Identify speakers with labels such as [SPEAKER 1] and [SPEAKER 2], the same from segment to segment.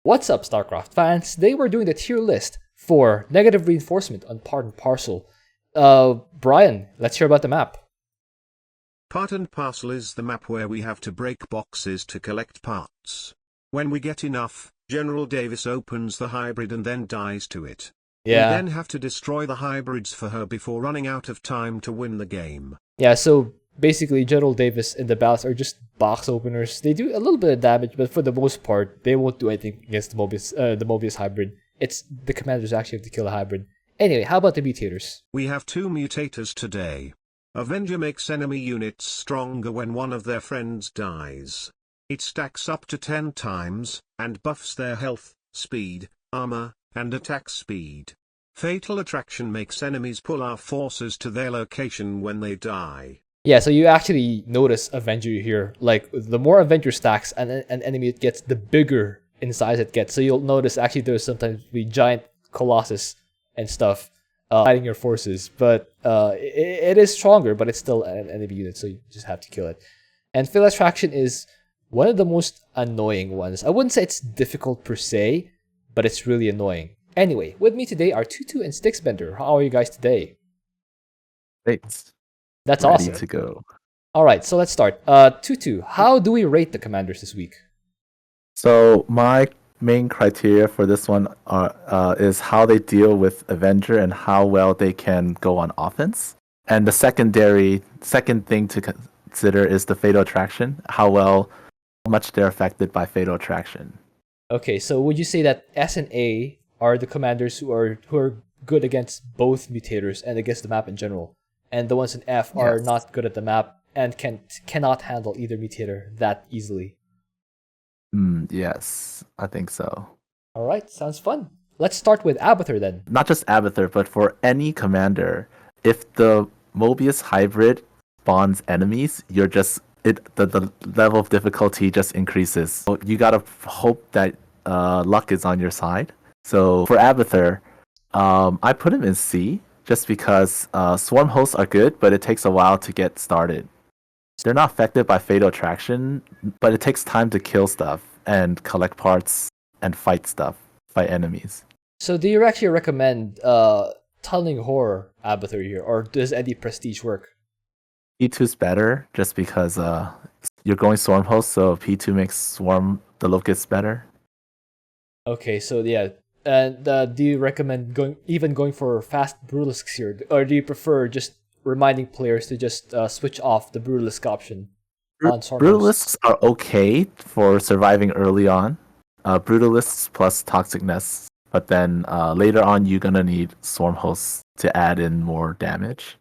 [SPEAKER 1] What's up, Starcraft fans? Today we're doing the tier list for negative reinforcement on Part and Parcel. Brian, let's hear about the map.
[SPEAKER 2] Part and Parcel is the map where we have to break boxes to collect parts. When we get enough, General Davis opens the hybrid and then dies to it.
[SPEAKER 1] Yeah.
[SPEAKER 2] We then have to destroy the hybrids for her before running out of time to win the game.
[SPEAKER 1] Yeah, so basically General Davis and the Battles are just box openers. They do a little bit of damage, but for the most part, they won't do anything against the Mobius hybrid. It's the commanders actually have to kill a hybrid. Anyway, how about the mutators?
[SPEAKER 2] We have two mutators today. Avenger makes enemy units stronger when one of their friends dies. It stacks up to 10 times, and buffs their health, speed, armor, and attack speed. Fatal Attraction makes enemies pull our forces to their location when they die.
[SPEAKER 1] Yeah, so you actually notice Avenger here. Like, the more Avenger stacks an enemy it gets, the bigger in size it gets. So you'll notice actually there's sometimes the giant Colossus and stuff fighting your forces. But it is stronger, but it's still an enemy unit, so you just have to kill it. And Fatal Attraction is one of the most annoying ones. I wouldn't say it's difficult per se, but it's really annoying. Anyway, with me today are Tutu and Stixbender. How are you guys today?
[SPEAKER 3] Thanks.
[SPEAKER 1] That's
[SPEAKER 3] Ready
[SPEAKER 1] awesome.
[SPEAKER 3] to go.
[SPEAKER 1] Alright, so let's start. Tutu, how do we rate the commanders this week?
[SPEAKER 3] So my main criteria for this one is how they deal with Avenger and how well they can go on offense. And the second thing to consider is the Fatal Attraction, how much they're affected by Fatal Attraction.
[SPEAKER 1] Okay, so would you say that S and A are the commanders who are good against both mutators and against the map in general, and the ones in F are not good at the map and cannot handle either mutator that easily?
[SPEAKER 3] Yes, I think so.
[SPEAKER 1] All right, sounds fun. Let's start with Abathur then.
[SPEAKER 3] Not just Abathur, but for any commander, if the Mobius hybrid spawns enemies, the level of difficulty just increases. So you gotta hope that luck is on your side. So for Abathur, I put him in C just because swarm hosts are good, but it takes a while to get started. They're not affected by Fatal Attraction, but it takes time to kill stuff and collect parts and fight enemies.
[SPEAKER 1] So do you actually recommend Tunneling Horror Abathur here, or does any prestige work?
[SPEAKER 3] P2's better just because you're going swarm host, so P2 makes swarm the locusts better.
[SPEAKER 1] Okay, so yeah. And do you recommend going for fast Brutalisks here, or do you prefer just reminding players to just switch off the Brutalisk option on Swarm
[SPEAKER 3] Brutalisks are okay for surviving early on. Brutalisks plus Toxic Nests, but then later on you're gonna need Swarm Hosts to add in more damage.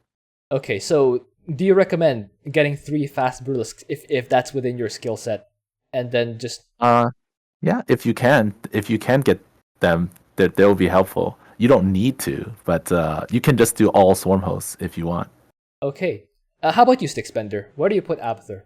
[SPEAKER 1] Okay, so do you recommend getting 3 fast Brutalisks if that's within your skill set, and then just
[SPEAKER 3] yeah, if you can get them, they'll be helpful. You don't need to, but you can just do all Swarm Hosts if you want.
[SPEAKER 1] Okay. How about you, Stixbender? Where do you put Abathur?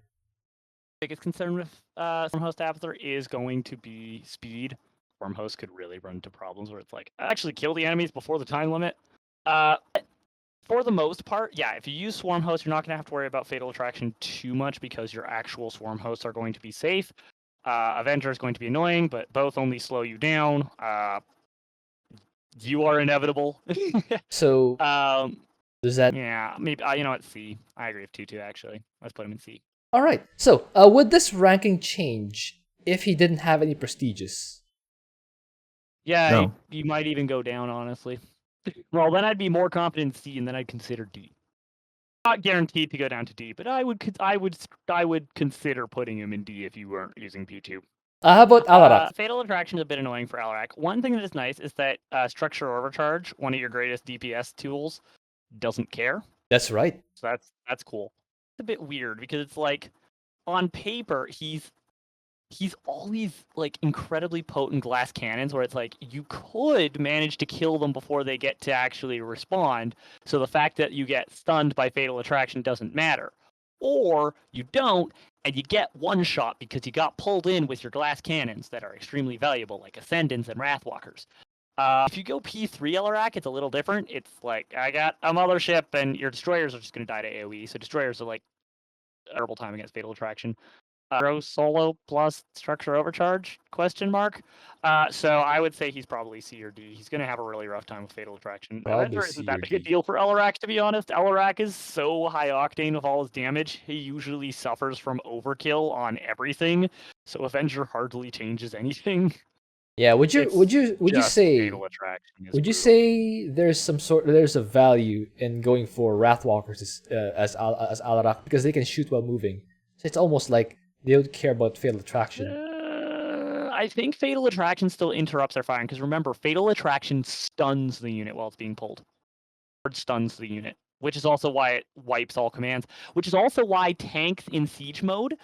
[SPEAKER 4] Biggest concern with Swarm Host Abathur is going to be speed. Swarm Host could really run into problems where it's like, actually kill the enemies before the time limit. For the most part, yeah, if you use Swarm Host, you're not going to have to worry about Fatal Attraction too much because your actual Swarm Hosts are going to be safe. Avenger is going to be annoying, but both only slow you down. You are inevitable.
[SPEAKER 1] So, does that...
[SPEAKER 4] Yeah, maybe, you know what, C. I agree with Tutu, actually. Let's put him in C.
[SPEAKER 1] Alright, so, would this ranking change if he didn't have any prestiges?
[SPEAKER 4] Yeah,
[SPEAKER 3] No.
[SPEAKER 4] you might even go down, honestly. Well, then I'd be more confident in C, and then I'd consider D. Not guaranteed to go down to D, but I would consider putting him in D if you weren't using P2.
[SPEAKER 1] How about Alarak?
[SPEAKER 4] Fatal Attraction is a bit annoying for Alarak. One thing that is nice is that Structure Overcharge, one of your greatest DPS tools, doesn't care.
[SPEAKER 1] That's right.
[SPEAKER 4] So that's cool. It's a bit weird because it's like, on paper, he's all these like incredibly potent glass cannons where it's like you could manage to kill them before they get to actually respond. So the fact that you get stunned by Fatal Attraction doesn't matter. Or you don't, and you get one shot because you got pulled in with your glass cannons that are extremely valuable, like Ascendants and Wrathwalkers. If you go P3 Alarak, it's a little different. It's like, I got a mothership, and your destroyers are just going to die to AoE. So destroyers are like a terrible time against Fatal Attraction. Grow solo plus structure overcharge? Question mark. So I would say he's probably C or D. He's gonna have a really rough time with Fatal Attraction.
[SPEAKER 1] Probably
[SPEAKER 4] Avenger isn't
[SPEAKER 1] C
[SPEAKER 4] that
[SPEAKER 1] or
[SPEAKER 4] big a
[SPEAKER 1] D.
[SPEAKER 4] deal for Alarak, to be honest. Alarak is so high octane with all his damage. He usually suffers from overkill on everything. So Avenger hardly changes anything.
[SPEAKER 1] Yeah, would you
[SPEAKER 4] Just
[SPEAKER 1] say
[SPEAKER 4] Fatal Attraction is
[SPEAKER 1] would you
[SPEAKER 4] brutal.
[SPEAKER 1] say there's a value in going for Wrathwalkers as Alarak because they can shoot while moving? So it's almost like they don't care about Fatal Attraction.
[SPEAKER 4] I think Fatal Attraction still interrupts their firing, because remember, Fatal Attraction stuns the unit while it's being pulled. Or stuns the unit, which is also why it wipes all commands, which is also why tanks in siege mode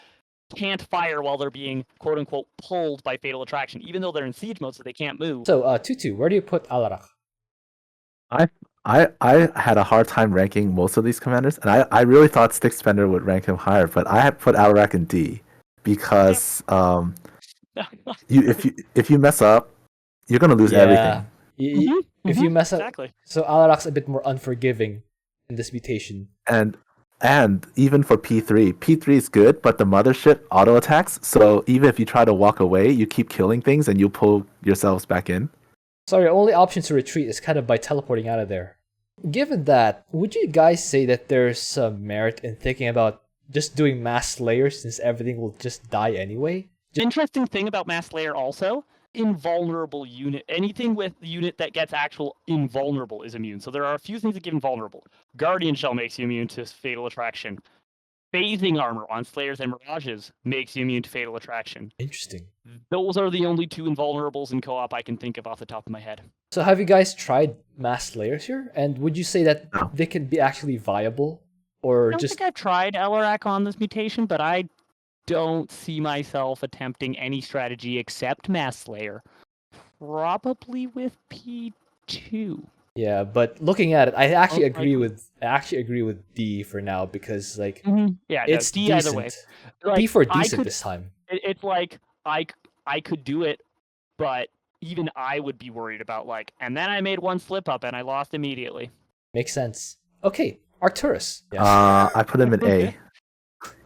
[SPEAKER 4] can't fire while they're being quote-unquote pulled by Fatal Attraction, even though they're in siege mode, so they can't move.
[SPEAKER 1] So, Tutu, where do you put Alarak?
[SPEAKER 3] I had a hard time ranking most of these commanders, and I really thought Stickspender would rank him higher, but I had put Alarak in D because if you mess up, you're gonna lose everything.
[SPEAKER 1] If you mess up,
[SPEAKER 4] exactly.
[SPEAKER 1] So Alarak's a bit more unforgiving in this mutation.
[SPEAKER 3] And even for P3 is good, but the mothership auto attacks. So even if you try to walk away, you keep killing things and you pull yourselves back in.
[SPEAKER 1] So your only option to retreat is kind of by teleporting out of there. Given that, would you guys say that there's some merit in thinking about just doing Mass Slayer since everything will just die anyway?
[SPEAKER 4] Interesting thing about Mass Slayer also, invulnerable unit. Anything with the unit that gets actual invulnerable is immune. So there are a few things that give invulnerable. Guardian Shell makes you immune to Fatal Attraction. Phasing armor on Slayers and Mirages makes you immune to Fatal Attraction.
[SPEAKER 1] Interesting.
[SPEAKER 4] Those are the only two invulnerables in co-op I can think of off the top of my head.
[SPEAKER 1] So have you guys tried Mass Slayers here? And would you say that they can be actually viable? Or
[SPEAKER 4] I don't think I've tried Alarak on this mutation, but I don't see myself attempting any strategy except Mass Slayer. Probably with P2.
[SPEAKER 1] Yeah, but looking at it, I actually agree with D for now because
[SPEAKER 4] yeah,
[SPEAKER 1] it's
[SPEAKER 4] D
[SPEAKER 1] decent.
[SPEAKER 4] either way. Like,
[SPEAKER 1] D for decent this time.
[SPEAKER 4] It's like I could do it, but even I would be worried about and then I made one slip up and I lost immediately.
[SPEAKER 1] Makes sense. Okay, Arcturus.
[SPEAKER 3] Yes. I put him in A.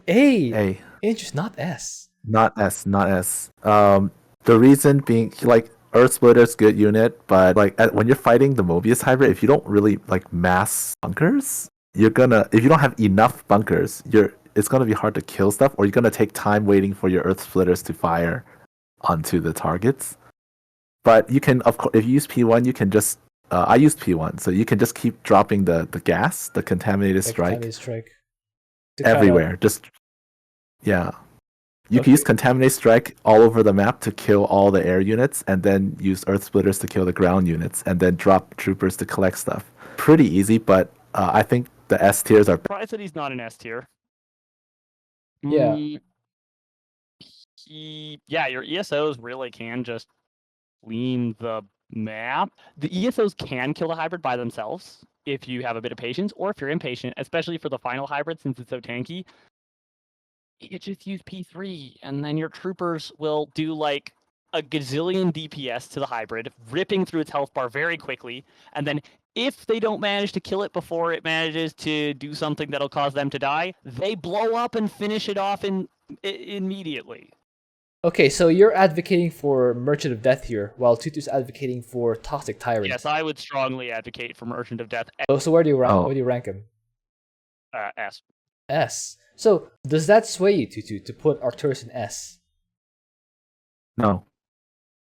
[SPEAKER 1] A. Interesting, not S.
[SPEAKER 3] Not S. The reason being, Earth Splitter's good unit, but when you're fighting the Mobius hybrid, if you don't really mass bunkers, if you don't have enough bunkers, it's gonna be hard to kill stuff, or you're gonna take time waiting for your Earth Splitters to fire onto the targets. But you can, of course, if you use P1, you can just I used P1, so you can just keep dropping the gas, the contaminated strike, everywhere. You can use Contaminate Strike all over the map to kill all the air units, and then use Earth Splitters to kill the ground units, and then drop troopers to collect stuff. Pretty easy, but I think the S tiers are...
[SPEAKER 4] Surprised that he's not an S tier.
[SPEAKER 1] Yeah.
[SPEAKER 4] Your ESOs really can just clean the map. The ESOs can kill the hybrid by themselves if you have a bit of patience, or if you're impatient, especially for the final hybrid since it's so tanky. You just use P3, and then your troopers will do a gazillion DPS to the hybrid, ripping through its health bar very quickly, and then if they don't manage to kill it before it manages to do something that'll cause them to die, they blow up and finish it off immediately.
[SPEAKER 1] Okay, so you're advocating for Merchant of Death here, while Tutu's advocating for Toxic Tyrant.
[SPEAKER 4] Yes, I would strongly advocate for Merchant of Death.
[SPEAKER 1] So where do you rank him?
[SPEAKER 4] S.
[SPEAKER 1] S. So, does that sway you, Tutu, to put Arcturus in S?
[SPEAKER 3] No.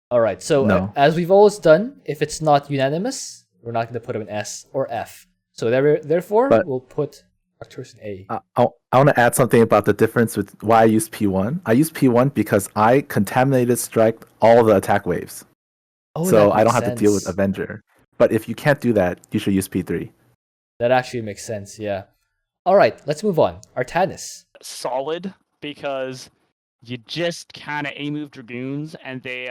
[SPEAKER 1] Alright, so
[SPEAKER 3] no.
[SPEAKER 1] As we've always done, if it's not unanimous, we're not going to put him in S or F. So therefore, we'll put Arcturus in A.
[SPEAKER 3] I want to add something about the difference with why I use P1. I use P1 because I Contaminated Strike all the attack waves. So I don't have to deal with Avenger. But if you can't do that, you should use P3.
[SPEAKER 1] That actually makes sense, yeah. Alright, let's move on. Artanis.
[SPEAKER 4] Solid, because you just kind of A-move Dragoons, and they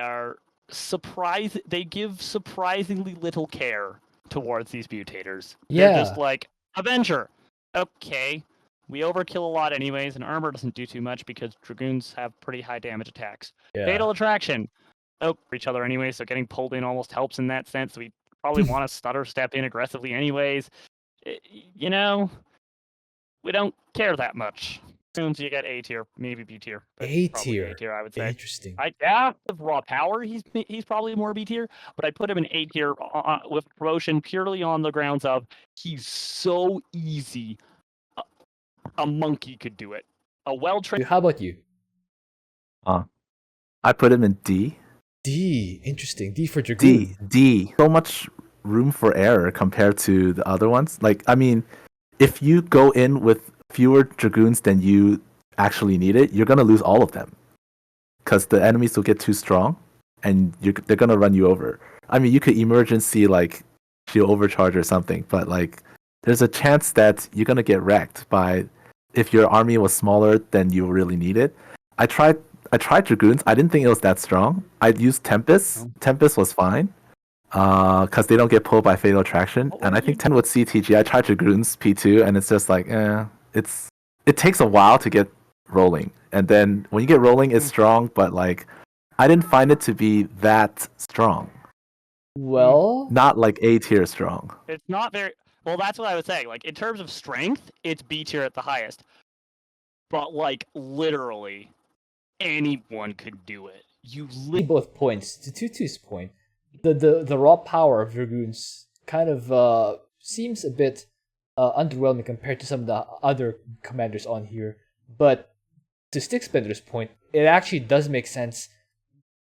[SPEAKER 4] give surprisingly little care towards these mutators.
[SPEAKER 1] Yeah.
[SPEAKER 4] They're just Avenger. Okay, we overkill a lot anyways, and armor doesn't do too much because Dragoons have pretty high damage attacks.
[SPEAKER 1] Yeah.
[SPEAKER 4] Fatal Attraction. For each other anyway, so getting pulled in almost helps in that sense. We probably want to stutter step in aggressively anyways. We don't care that much. Soon you get A tier, maybe B tier. But
[SPEAKER 1] A
[SPEAKER 4] probably
[SPEAKER 1] tier.
[SPEAKER 4] A tier, I would say.
[SPEAKER 1] Interesting.
[SPEAKER 4] With raw power, he's probably more B tier, but I put him in A tier with promotion purely on the grounds of he's so easy. A monkey could do it. A well-trained.
[SPEAKER 1] How about you?
[SPEAKER 3] I put him in D.
[SPEAKER 1] D. Interesting. D for Dragoon.
[SPEAKER 3] D. So much room for error compared to the other ones. Like, I mean, if you go in with fewer Dragoons than you actually needed, you're gonna lose all of them. Because the enemies will get too strong, and they're gonna run you over. I mean, you could emergency like shield overcharge or something, but like, there's a chance that you're gonna get wrecked by if your army was smaller than you really needed. I tried Dragoons. I didn't think it was that strong. I used Tempest. Tempest was fine. Because they don't get pulled by Fatal Attraction. And I think 10 with CTG, I tried Dragoons P2, and it's just like, it takes a while to get rolling. And then when you get rolling, it's strong, but like, I didn't find it to be that strong.
[SPEAKER 1] Well,
[SPEAKER 3] Not like A tier strong.
[SPEAKER 4] It's not very well. That's what I would say. Like in terms of strength, it's B tier at the highest. But like literally, anyone could do it.
[SPEAKER 1] both points. To Tutu's point, the raw power of Dragoons kind of seems a bit underwhelming compared to some of the other commanders on here. But to Stickspender's point, it actually does make sense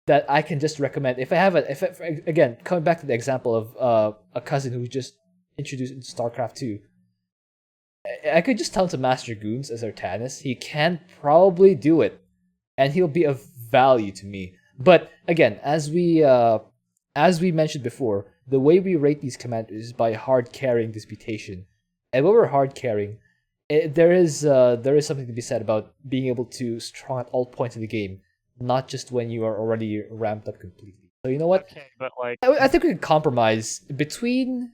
[SPEAKER 1] that I can just recommend again, coming back to the example of a cousin who just introduced into StarCraft 2. I could just tell him to master Dragoons as Artanis. He can probably do it, and he'll be of value to me. But again, as we mentioned before, the way we rate these commanders is by hard carrying Disputation. And when we're hard carrying, there is something to be said about being able to strong at all points in the game, not just when you are already ramped up completely. So you know what?
[SPEAKER 4] Okay, but like
[SPEAKER 1] I think we could compromise between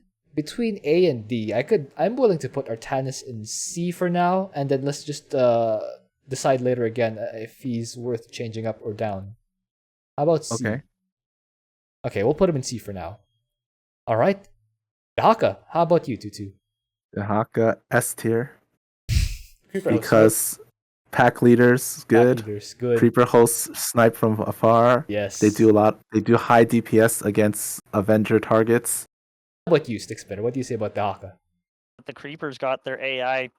[SPEAKER 1] A and D. I'm willing to put Artanis in C for now, and then let's just decide later again if he's worth changing up or down. How about C? Okay, we'll put him in C for now. All right. Dehaka, how about you, Tutu?
[SPEAKER 3] Dehaka S tier. Because pack leaders good. Creeper hosts snipe from afar.
[SPEAKER 1] Yes.
[SPEAKER 3] They do a lot. They do high DPS against Avenger targets.
[SPEAKER 1] How about you, Stickspinner? What do you say about Dehaka?
[SPEAKER 4] The creepers got their AI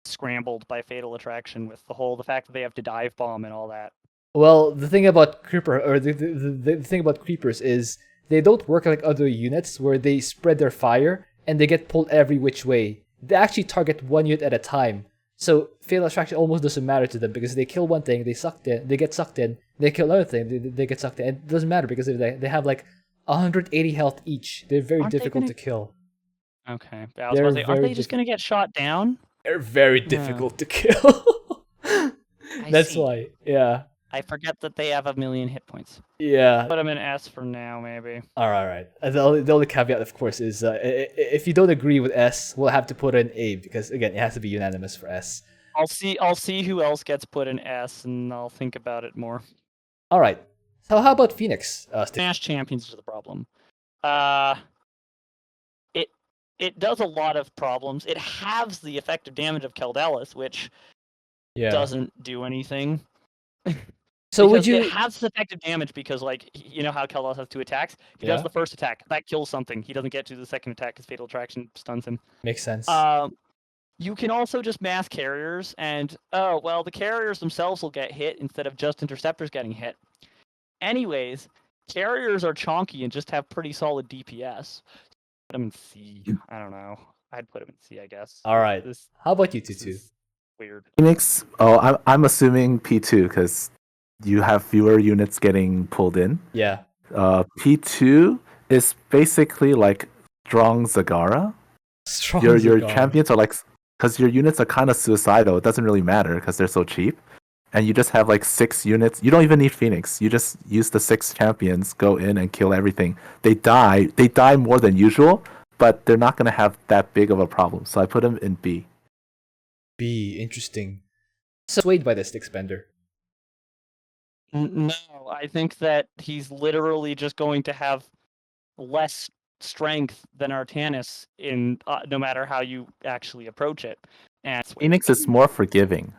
[SPEAKER 4] scrambled by Fatal Attraction with the fact that they have to dive bomb and all that.
[SPEAKER 1] Well, the thing about the thing about creepers is they don't work like other units where they spread their fire and they get pulled every which way. They actually target one unit at a time. So Fatal Attraction almost doesn't matter to them because they kill one thing, they get sucked in, they kill another thing, they get sucked in. It doesn't matter because they have like 180 health each. They're very difficult to kill.
[SPEAKER 4] Okay. I was about to say, aren't they just going to get shot down?
[SPEAKER 1] They're very difficult to kill. That's why, yeah.
[SPEAKER 4] I forget that they have 1,000,000 hit points.
[SPEAKER 1] Yeah.
[SPEAKER 4] Put them in S for now, maybe.
[SPEAKER 1] All right. The only caveat, of course, is if you don't agree with S, we'll have to put in A because again, it has to be unanimous for S.
[SPEAKER 4] I'll see who else gets put in S, and I'll think about it more.
[SPEAKER 1] All right. So how about Phoenix?
[SPEAKER 4] Smash Champions is the problem. It does a lot of problems. It halves the effective damage of Keldelis, which doesn't do anything.
[SPEAKER 1] So would you?
[SPEAKER 4] It halves the effective damage because, like, you know how Keldelis has 2 attacks. He does the first attack, that kills something. He doesn't get to the second attack because Fatal Attraction stuns him.
[SPEAKER 1] Makes sense.
[SPEAKER 4] You can also just mass carriers, and the carriers themselves will get hit instead of just interceptors getting hit. Anyways, carriers are chonky and just have pretty solid DPS. Put them in C. I don't know. I'd put them in C, I guess.
[SPEAKER 1] All right. How about you, Tutu?
[SPEAKER 4] Weird.
[SPEAKER 3] Phoenix. Oh, I'm assuming P2 because you have fewer units getting pulled in.
[SPEAKER 1] Yeah.
[SPEAKER 3] P2 is basically like strong Zagara. Your champions are like, because your units are kind of suicidal. It doesn't really matter because they're so cheap. And you just have like 6 units. You don't even need Phoenix. You just use the 6 champions, go in and kill everything. They die more than usual, but they're not going to have that big of a problem. So I put them in B.
[SPEAKER 1] B, interesting. So swayed by the Stickspender.
[SPEAKER 4] No, I think that he's literally just going to have less strength than Artanis in no matter how you actually approach it. And
[SPEAKER 3] Phoenix is more forgiving.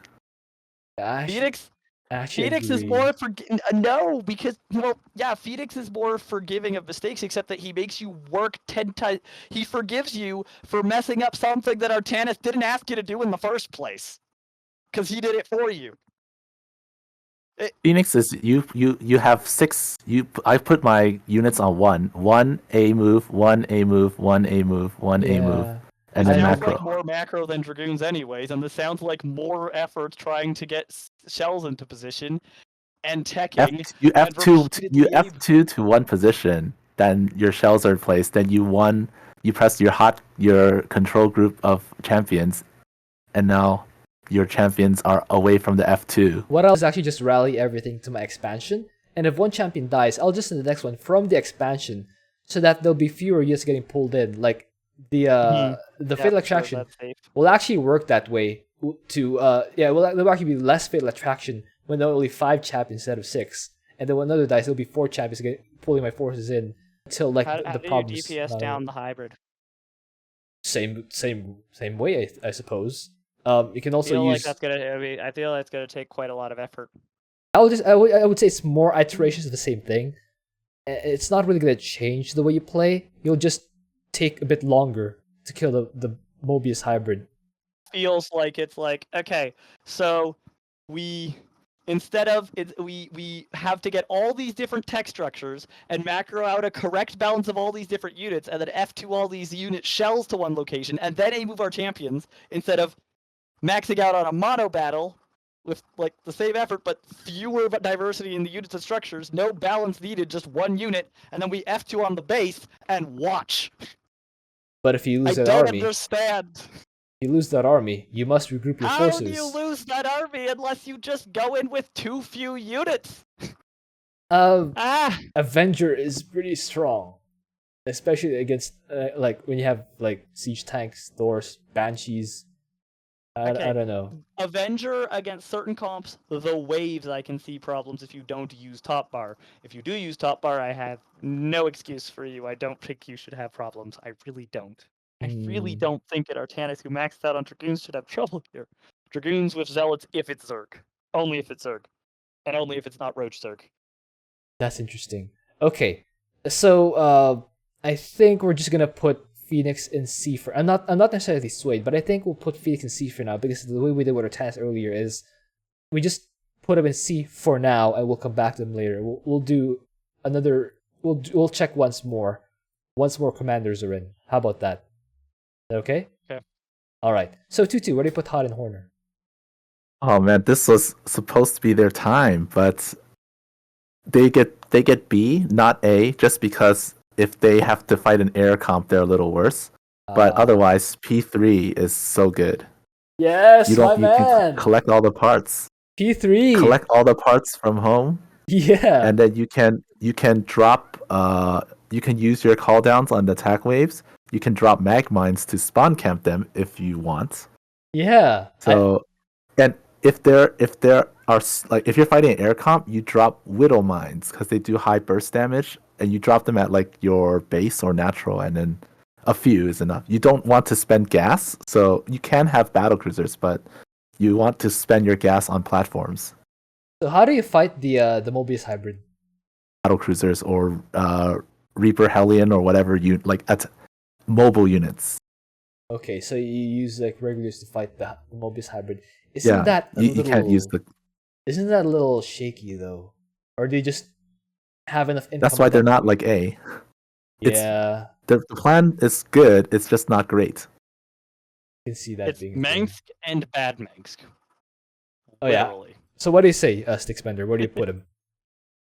[SPEAKER 1] I actually
[SPEAKER 4] Phoenix is
[SPEAKER 1] agree.
[SPEAKER 4] more no, because Phoenix is more forgiving of mistakes, except that he makes you work 10 times. He forgives you for messing up something that Artanis didn't ask you to do in the first place, because he did it for you.
[SPEAKER 3] Phoenix is you have 6. I put my units on 1 A move, 1 A move, 1 A move, 1 A move,
[SPEAKER 1] Yeah.
[SPEAKER 3] and
[SPEAKER 4] This
[SPEAKER 3] then
[SPEAKER 4] sounds
[SPEAKER 3] macro.
[SPEAKER 4] like more macro than Dragoons anyways, and this sounds like more effort trying to get shells into position and teching.
[SPEAKER 3] You
[SPEAKER 4] and repeatedly-
[SPEAKER 3] F2 to one position, then your shells are placed, then you press your control group of champions, and now your champions are away from the F2.
[SPEAKER 1] What I'll do is actually just rally everything to my expansion, and if one champion dies, I'll just send the next one from the expansion, so that there'll be fewer units getting pulled in. Like the fatal attraction will actually work that way. There'll actually be less fatal attraction when there are only 5 champions instead of 6, and then when another dies, there'll be 4 champions pulling my forces in until like
[SPEAKER 4] how
[SPEAKER 1] the
[SPEAKER 4] do
[SPEAKER 1] problems.
[SPEAKER 4] you DPS down the hybrid?
[SPEAKER 1] Same way, I suppose. You can also use.
[SPEAKER 4] I feel that's gonna take quite a lot of effort.
[SPEAKER 1] I would say it's more iterations of the same thing. It's not really gonna change the way you play. You'll just take a bit longer to kill the Mobius hybrid.
[SPEAKER 4] Feels like it's like, okay, so we have to get all these different tech structures and macro out a correct balance of all these different units, and then F2 all these unit shells to one location, and then move our champions, instead of maxing out on a mono battle with like the same effort but fewer diversity in the units and structures, no balance needed, just one unit, and then we F2 on the base and watch.
[SPEAKER 1] But if you lose
[SPEAKER 4] I
[SPEAKER 1] that
[SPEAKER 4] don't
[SPEAKER 1] army,
[SPEAKER 4] understand.
[SPEAKER 1] you lose that army. You must regroup your forces.
[SPEAKER 4] How do you lose that army unless you just go in with too few units?
[SPEAKER 1] Avenger is pretty strong, especially against like when you have like siege tanks, Thors, banshees. I don't know.
[SPEAKER 4] Avenger against certain comps, the waves, I can see problems if you don't use top bar. If you do use top bar, I have no excuse for you. I don't think you should have problems. I really don't. I really don't think that Artanis, who maxed out on Dragoons, should have trouble here. Dragoons with Zealots if it's Zerg. Only if it's Zerg. And only if it's not Roach Zerg.
[SPEAKER 1] That's interesting. Okay, so I think we're just gonna put Phoenix in C for. I'm not necessarily swayed, but I think we'll put Phoenix in C for now, because the way we did with Artanis earlier is we just put him in C for now, and we'll come back to them later. We'll do another. We'll check once more commanders are in. How about that? Is that okay?
[SPEAKER 4] Okay.
[SPEAKER 1] All right. So 2-2, where do you put Hot and Horner?
[SPEAKER 3] Oh man, this was supposed to be their time, but they get B, not A, just because if they have to fight an air comp, they're a little worse. But otherwise, P3 is so good.
[SPEAKER 1] Yes,
[SPEAKER 3] you can collect all the parts.
[SPEAKER 1] P3.
[SPEAKER 3] Collect all the parts from home.
[SPEAKER 1] Yeah.
[SPEAKER 3] And then you can drop. You can use your call downs on the attack waves. You can drop mag mines to spawn camp them if you want.
[SPEAKER 1] Yeah.
[SPEAKER 3] So, and if you're fighting an air comp, you drop widow mines because they do high burst damage, and you drop them at like your base or natural, and then a few is enough. You don't want to spend gas, so you can have battle cruisers, but you want to spend your gas on platforms.
[SPEAKER 1] So how do you fight the Mobius hybrid?
[SPEAKER 3] Battle cruisers or Reaper Hellion or whatever you like at mobile units.
[SPEAKER 1] Okay, so you use like regulars to fight the Mobius hybrid.
[SPEAKER 3] You can't use the.
[SPEAKER 1] Isn't that a little shaky though? Or do you just have enough income?
[SPEAKER 3] That's why they're not like A.
[SPEAKER 1] Yeah.
[SPEAKER 3] The plan is good. It's just not great.
[SPEAKER 1] I can see that
[SPEAKER 4] it's
[SPEAKER 1] being.
[SPEAKER 4] Mengsk and bad Mengsk.
[SPEAKER 1] Oh literally. Yeah. So what do you say, Stickspender? Where do you put him?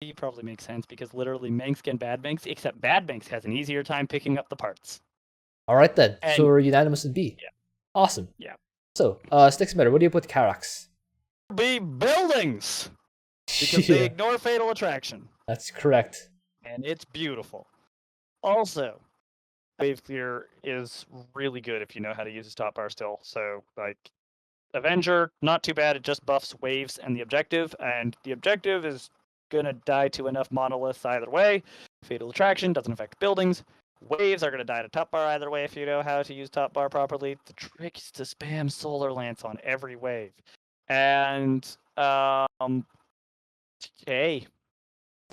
[SPEAKER 4] He probably makes sense because literally Mengsk and bad Mengsk, except bad Mengsk has an easier time picking up the parts.
[SPEAKER 1] All right then. So we're unanimous in B.
[SPEAKER 4] Yeah.
[SPEAKER 1] Awesome.
[SPEAKER 4] Yeah.
[SPEAKER 1] So, Stickspender, what do you put Karax?
[SPEAKER 4] B, buildings! Because they ignore Fatal Attraction.
[SPEAKER 1] That's correct.
[SPEAKER 4] And it's beautiful. Also, Wave Clear is really good if you know how to use his top bar still. So, like, Avenger, not too bad. It just buffs waves and the objective is gonna die to enough monoliths either way. Fatal Attraction doesn't affect buildings. Waves are gonna die to top bar either way if you know how to use top bar properly. The trick is to spam Solar Lance on every wave. And A.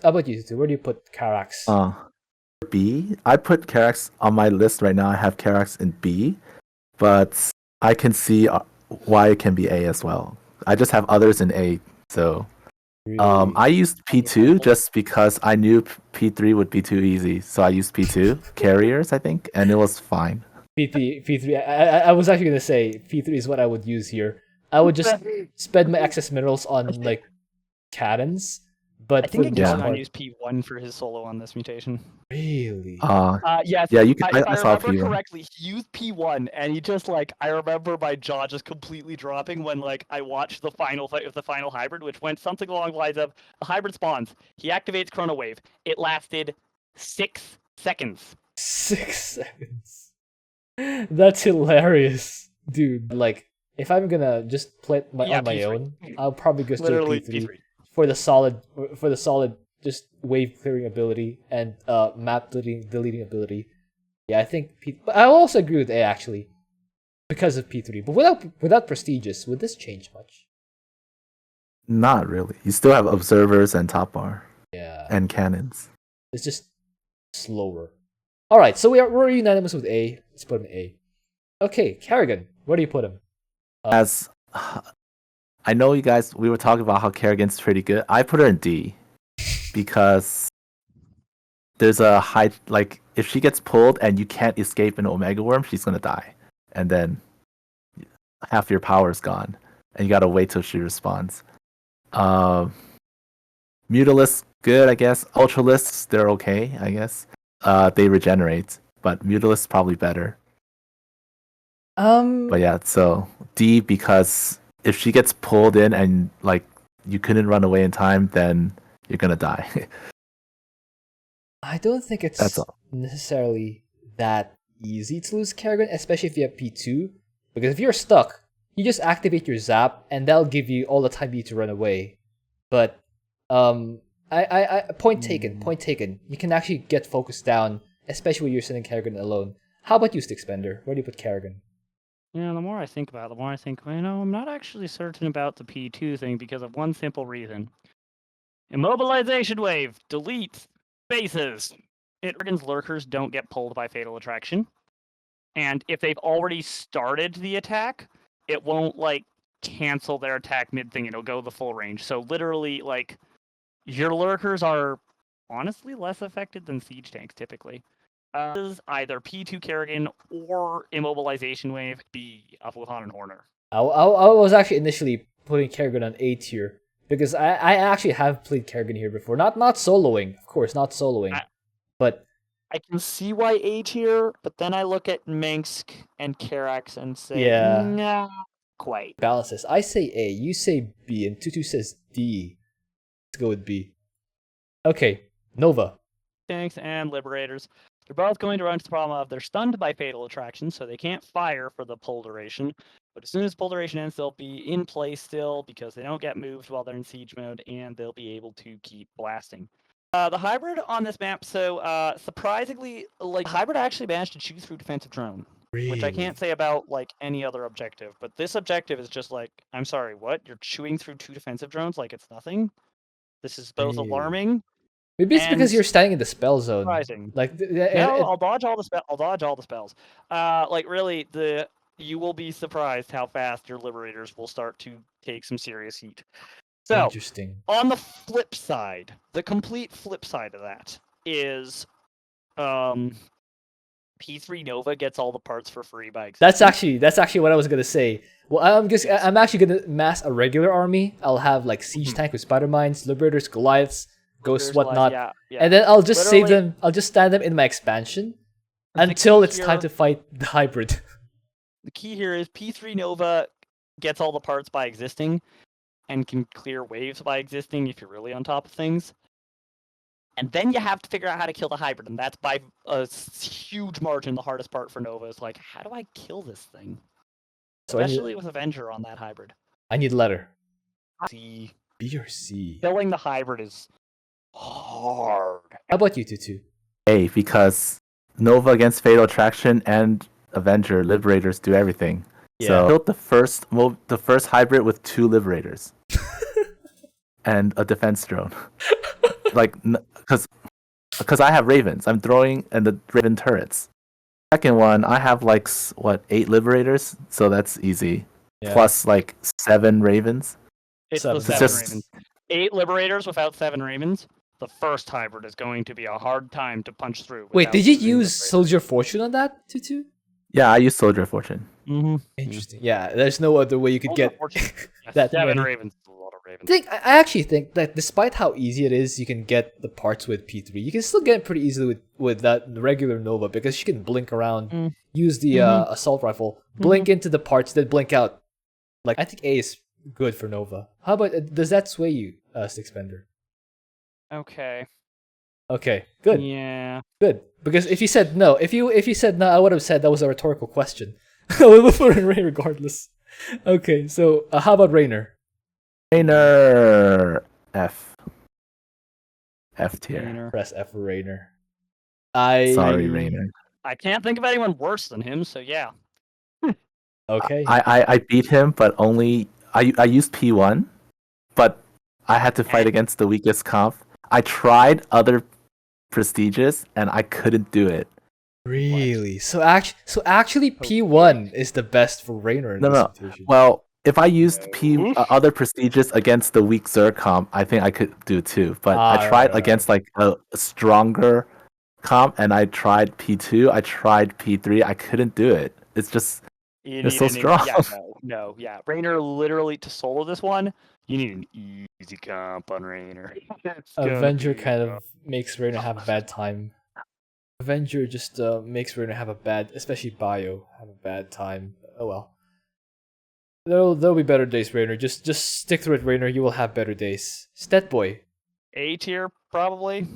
[SPEAKER 1] How about you two? Where do you put Karax?
[SPEAKER 3] B. I put Karax on my list right now. I have Karax in B, but I can see why it can be A as well. I just have others in A. So
[SPEAKER 1] Really?
[SPEAKER 3] I used P2 just because I knew P3 would be too easy. So I used P2 carriers, I think, and it was fine.
[SPEAKER 1] P3. I was actually gonna say P3 is what I would use here. I would just spend my excess minerals on like cannons, but
[SPEAKER 4] I think
[SPEAKER 1] for the most
[SPEAKER 4] Kerrigan
[SPEAKER 1] part,
[SPEAKER 4] used P1 for his solo on this mutation.
[SPEAKER 1] really.
[SPEAKER 4] Yes.
[SPEAKER 3] Yeah, you can.
[SPEAKER 4] If
[SPEAKER 3] I
[SPEAKER 4] I
[SPEAKER 3] saw
[SPEAKER 4] remember
[SPEAKER 3] P1.
[SPEAKER 4] correctly, he used P1, and he just like I remember my jaw just completely dropping when like I watched the final fight of the final hybrid, which went something along the lines of the hybrid spawns. He activates Chrono Wave. It lasted 6 seconds.
[SPEAKER 1] 6 seconds. That's hilarious, dude. Like, if I'm gonna just play it on my
[SPEAKER 4] P3.
[SPEAKER 1] own, I'll probably go straight
[SPEAKER 4] Literally
[SPEAKER 1] P3
[SPEAKER 4] P3.
[SPEAKER 1] for the solid just wave clearing ability and map deleting ability. Yeah, I think P. But I also agree with A actually, because of P3. But without prestigious, would this change much?
[SPEAKER 3] Not really. You still have observers and top bar
[SPEAKER 1] Yeah,
[SPEAKER 3] and cannons.
[SPEAKER 1] it's just slower. All right, so we're unanimous with A. Let's put him in A. Okay, Kerrigan, where do you put him?
[SPEAKER 3] As I know, you guys, we were talking about how Kerrigan's pretty good. I put her in D because there's a high, like, if she gets pulled and you can't escape an Omega Worm, she's gonna die, and then half your power is gone, and you gotta wait till she responds. Mutalisk, good, I guess. Ultralisks, they're okay, I guess. They regenerate, but Mutalisk probably better. But yeah, so D, because if she gets pulled in and like you couldn't run away in time, then you're gonna die.
[SPEAKER 1] I don't think it's
[SPEAKER 3] That's all.
[SPEAKER 1] necessarily that easy to lose Kerrigan, especially if you have P2. Because if you're stuck, you just activate your zap, and that'll give you all the time you need to run away. But point taken. Point taken. You can actually get focused down, especially when you're sending Kerrigan alone. How about you, Stickspender? Where do you put Kerrigan?
[SPEAKER 4] Yeah, the more I think about it, the more I think, I'm not actually certain about the P2 thing because of one simple reason. Immobilization wave deletes bases. Kerrigan's lurkers don't get pulled by Fatal Attraction. And if they've already started the attack, it won't like cancel their attack mid-thing, it'll go the full range. So literally, like, your lurkers are honestly less affected than siege tanks typically. Is either P2 Kerrigan or Immobilization Wave B of Wuhan and Horner.
[SPEAKER 1] I was actually initially putting Kerrigan on A tier because I actually have played Kerrigan here before. Not soloing, of course, not soloing, but
[SPEAKER 4] I can see why A tier, but then I look at Minsk and Karax and say,
[SPEAKER 1] yeah,
[SPEAKER 4] nah, quite.
[SPEAKER 1] balances. I say A, you say B, and Tutu says D. Let's go with B. Okay, Nova.
[SPEAKER 4] Tanks and Liberators. They're both going to run into the problem of they're stunned by Fatal Attraction, so they can't fire for the pull duration. But as soon as pull duration ends, they'll be in place still because they don't get moved while they're in siege mode, and they'll be able to keep blasting. The hybrid on this map, so surprisingly, like hybrid actually managed to chew through defensive drone, which I can't say about like any other objective. But this objective is just like, I'm sorry, what? You're chewing through 2 defensive drones like it's nothing. This is both alarming.
[SPEAKER 1] Maybe it's because you're standing in the spell zone.
[SPEAKER 4] Surprising.
[SPEAKER 1] Like
[SPEAKER 4] No, I'll dodge all the spells. Like really, you will be surprised how fast your liberators will start to take some serious heat. So,
[SPEAKER 1] interesting.
[SPEAKER 4] On the flip side, the complete flip side of that is, P3 Nova gets all the parts for free by existing.
[SPEAKER 1] That's actually what I was gonna say. Well, I'm actually gonna mass a regular army. I'll have like siege tank with spider mines, liberators, Goliaths, ghosts, whatnot,
[SPEAKER 4] yeah.
[SPEAKER 1] and then I'll just
[SPEAKER 4] Literally,
[SPEAKER 1] save them. I'll just stand them in my expansion until it's time to fight the hybrid.
[SPEAKER 4] The key here is P3 Nova gets all the parts by existing, and can clear waves by existing if you're really on top of things. And then you have to figure out how to kill the hybrid, and that's by a huge margin the hardest part for Nova is like, how do I kill this thing?
[SPEAKER 1] So
[SPEAKER 4] Especially with Avenger on that hybrid.
[SPEAKER 1] I need letter.
[SPEAKER 4] C.
[SPEAKER 1] B or C.
[SPEAKER 4] Killing the hybrid is hard.
[SPEAKER 1] How about you, Tutu?
[SPEAKER 3] A, because Nova against Fatal Attraction and Avenger Liberators do everything. So I built the first hybrid with 2 liberators and a defense drone. Like, because I have ravens, I'm throwing and the raven turrets. Second one, I have like 8 liberators, so that's easy.
[SPEAKER 1] Yeah.
[SPEAKER 3] Plus like 7 ravens.
[SPEAKER 4] It's
[SPEAKER 1] Seven.
[SPEAKER 4] the
[SPEAKER 1] It's
[SPEAKER 4] 7
[SPEAKER 3] just-
[SPEAKER 4] ravens. 8 liberators without 7 ravens. The first hybrid is going to be a hard time to punch through.
[SPEAKER 1] Wait, did you use Soldier Fortune on that, Tutu?
[SPEAKER 3] Yeah, I use Soldier of Fortune.
[SPEAKER 4] Mm-hmm.
[SPEAKER 1] Interesting. Yeah, there's no other way you could get that
[SPEAKER 4] 7
[SPEAKER 1] many.
[SPEAKER 4] ravens is a lot of ravens.
[SPEAKER 1] I actually think that despite how easy it is, you can get the parts with P3. You can still get it pretty easily with that regular Nova because you can blink around, use the assault rifle, blink into the parts, then blink out. Like I think A is good for Nova. How about does that sway you, Sixbender?
[SPEAKER 4] Okay.
[SPEAKER 1] Okay, good,
[SPEAKER 4] Yeah.
[SPEAKER 1] good. Because if you said no, if you said no, I would have said that was a rhetorical question. We will put in Ray regardless. Okay, so how about Raynor?
[SPEAKER 3] Raynor F tier.
[SPEAKER 4] Raynor.
[SPEAKER 1] Press F for Raynor.
[SPEAKER 3] Sorry, Raynor.
[SPEAKER 4] I can't think of anyone worse than him, so yeah.
[SPEAKER 1] Okay.
[SPEAKER 3] I beat him, but only I used P1, but I had to fight against the weakest comp. I tried other prestigious and I couldn't do it.
[SPEAKER 1] Really? So actually, P1 is the best for Raynor in this mutation.
[SPEAKER 3] Well, if I used other prestigious against the weak Zerg comp, I think I could do too. But I tried against like a stronger comp, and I tried P2, I tried P3, I couldn't do it. It's just it's so strong.
[SPEAKER 4] Yeah. Raynor literally to solo this one. You need an easy comp on Raynor.
[SPEAKER 1] Avenger kind of makes Raynor have a bad time. Avenger just makes Raynor have a bad, especially Bio, have a bad time. Oh well. There'll be better days, Raynor. Just stick through it, Raynor. You will have better days. Stet Boy.
[SPEAKER 4] A tier, probably.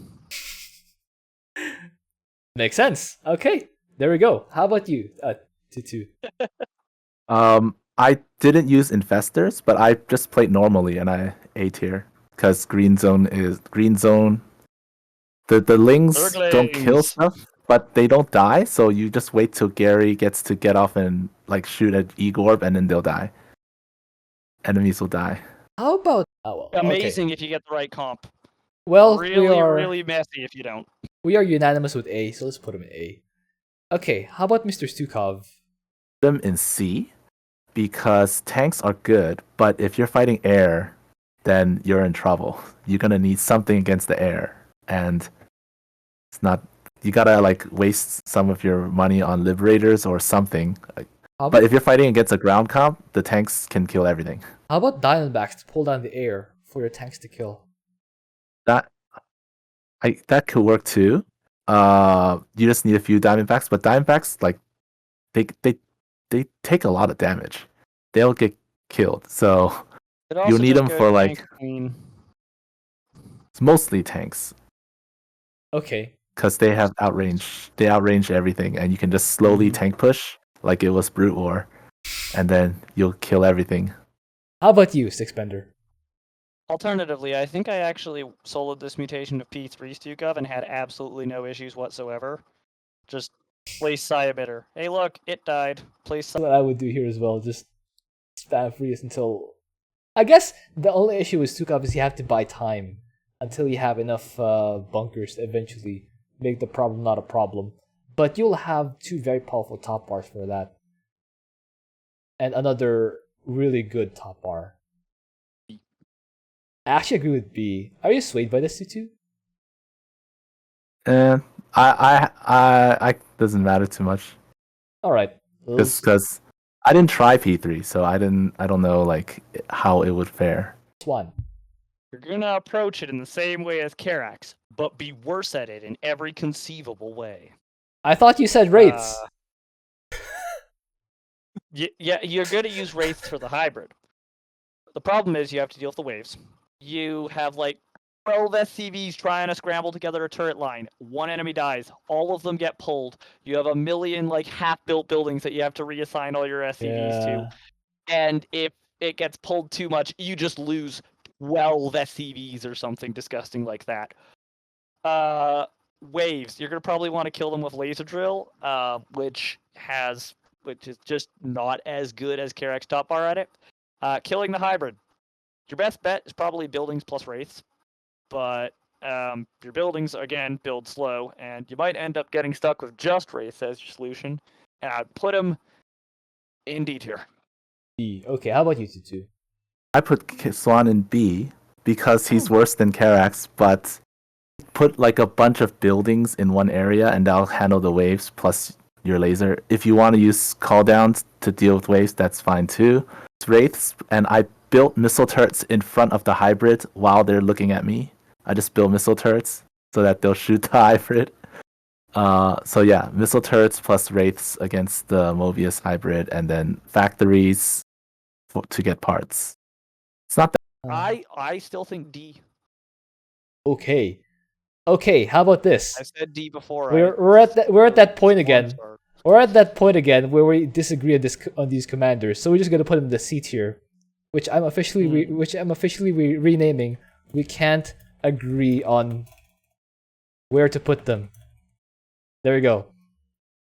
[SPEAKER 1] Makes sense. Okay, there we go. How about you, Tutu?
[SPEAKER 3] I didn't use infestors, but I just played normally and I A tier because green zone. The lings don't kill stuff, but they don't die. So you just wait till Gary gets to get off and like shoot at Egorb, and then they'll die. Enemies will die.
[SPEAKER 1] How about
[SPEAKER 4] Amazing if you get the right comp.
[SPEAKER 1] Well,
[SPEAKER 4] really messy if you don't.
[SPEAKER 1] We are unanimous with A, so let's put him in A. Okay, how about Mr. Stukov?
[SPEAKER 3] Them in C because tanks are good, but if you're fighting air, then you're in trouble. You're gonna need something against the air, and it's not. You gotta like waste some of your money on liberators or something. But if you're fighting against a ground comp, the tanks can kill everything.
[SPEAKER 1] How about Diamondbacks to pull down the air for your tanks to kill?
[SPEAKER 3] That could work too. You just need a few Diamondbacks, but Diamondbacks like they take a lot of damage. They'll get killed, so you need them for like. It's mostly tanks.
[SPEAKER 1] Okay.
[SPEAKER 3] Because they have outrange. They outrange everything, and you can just slowly tank push like it was Brute War, and then you'll kill everything.
[SPEAKER 1] How about you, Sixbender?
[SPEAKER 4] Alternatively, I think I actually soloed this mutation of P3 Stukov and had absolutely no issues whatsoever. Just place Emitter. Hey look, it died. Place
[SPEAKER 1] That's what I would do here as well. Just spam freeze until... I guess the only issue with Stukov is you have to buy time until you have enough bunkers to eventually make the problem not a problem. But you'll have 2 very powerful top bars for that. And another really good top bar. I actually agree with B. Are you swayed by this too?
[SPEAKER 3] I doesn't matter too much.
[SPEAKER 1] All right.
[SPEAKER 3] Because I didn't try P3, so I don't know like how it would fare.
[SPEAKER 1] Swann.
[SPEAKER 4] You're gonna approach it in the same way as Karax, but be worse at it in every conceivable way.
[SPEAKER 1] I thought you said Wraiths.
[SPEAKER 4] Yeah, you're gonna use Wraiths for the hybrid. The problem is you have to deal with the waves. You have like 12 SCVs trying to scramble together a turret line. 1 enemy dies. All of them get pulled. You have a million like half-built buildings that you have to reassign all your SCVs to. And if it gets pulled too much, you just lose 12 SCVs or something disgusting like that. Waves. You're going to probably want to kill them with laser drill, which has which is just not as good as Karax top bar at it. Killing the hybrid. Your best bet is probably buildings plus wraiths, but your buildings again build slow, and you might end up getting stuck with just wraiths as your solution. And I'd put them in D tier.
[SPEAKER 1] B. Okay, how about you two?
[SPEAKER 3] I put Swann in B because he's worse than Karax, but put like a bunch of buildings in one area and that'll handle the waves plus your laser. If you want to use cooldowns to deal with waves, that's fine too. It's wraiths, and I built missile turrets in front of the hybrid while they're looking at me. I just build missile turrets so that they'll shoot the hybrid. So yeah, missile turrets plus wraiths against the Mobius hybrid, and then factories to get parts. It's not that.
[SPEAKER 4] I still think D.
[SPEAKER 1] Okay. Okay, how about this?
[SPEAKER 4] I said D before.
[SPEAKER 1] We're at that point again. We're at that point again where we disagree on these commanders. So we're just gonna put them in the C tier, which I'm officially renaming. We can't agree on where to put them. There we go.